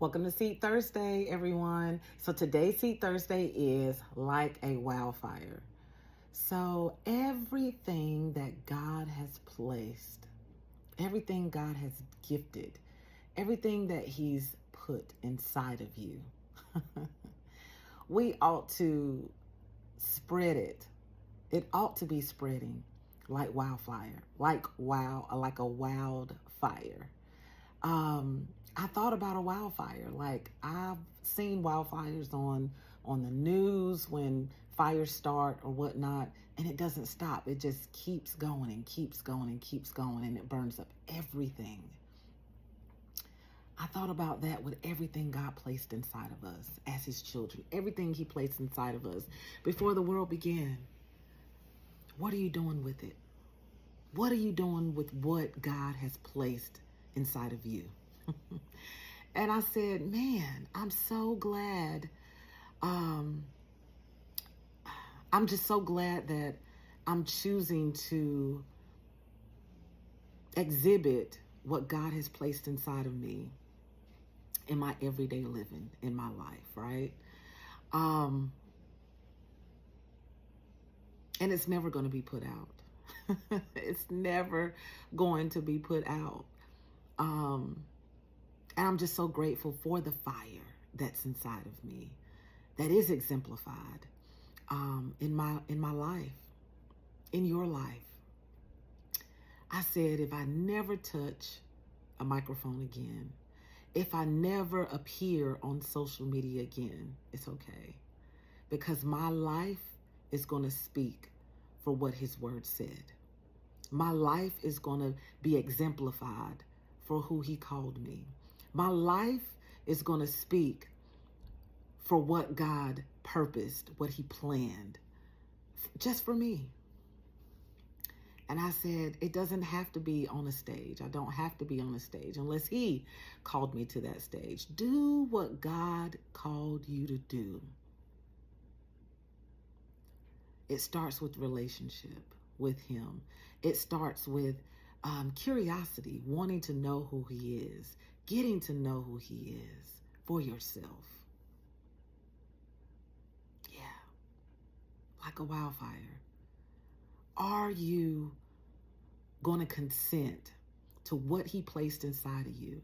Welcome to Seed Thursday, everyone. So today's Seed Thursday is like a wildfire. So everything that God has placed, everything God has gifted, everything that He's put inside of you, we ought to spread it. It ought to be spreading like wildfire, like a wildfire. I thought about a wildfire. Like I've seen wildfires on the news when fires start or whatnot, and it doesn't stop. It just keeps going and keeps going and keeps going, and it burns up everything. I thought about that with everything God placed inside of us as His children, everything He placed inside of us before the world began. What are you doing with it? What are you doing with what God has placed inside of you? And I said, man, I'm so glad. Um, I'm just so glad that I'm choosing to exhibit what God has placed inside of me in my everyday living, in my life, right? Um, and it's never going to be put out. It's never going to be put out. Um, and I'm just so grateful for the fire that's inside of me, that is exemplified in my life, in your life. I said, if I never touch a microphone again, if I never appear on social media again, it's okay, because my life is going to speak for what His word said. My life is going to be exemplified for who He called me. My life is going to speak for what God purposed, what He planned, just for me. And I said, it doesn't have to be on a stage. I don't have to be on a stage unless He called me to that stage. Do what God called you to do. It starts with relationship with Him. It starts with curiosity, wanting to know who He is, getting to know who He is for yourself. Yeah, like a wildfire. Are you going to consent to what He placed inside of you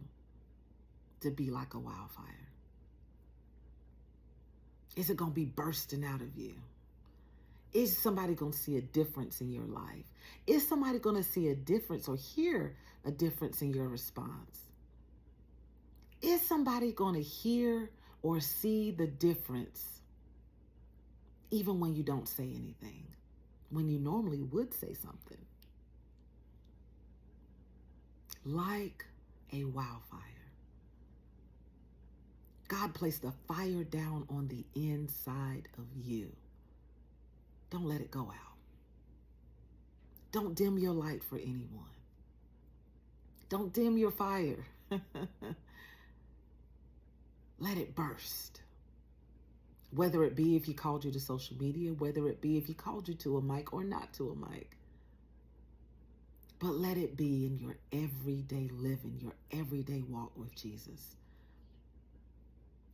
to be like a wildfire? Is it going to be bursting out of you? Is somebody going to see a difference in your life? Is somebody going to see a difference or hear a difference in your response? Is somebody going to hear or see the difference even when you don't say anything, when you normally would say something? Like a wildfire. God placed a fire down on the inside of you. Don't let it go out. Don't dim your light for anyone. Don't dim your fire. Let it burst. Whether it be if He called you to social media, whether it be if He called you to a mic or not to a mic. But let it be in your everyday living, your everyday walk with Jesus.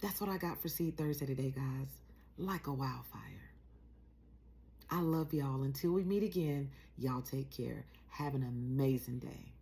That's what I got for Seed Thursday today, guys. Like a wildfire. I love y'all. Until we meet again, y'all take care. Have an amazing day.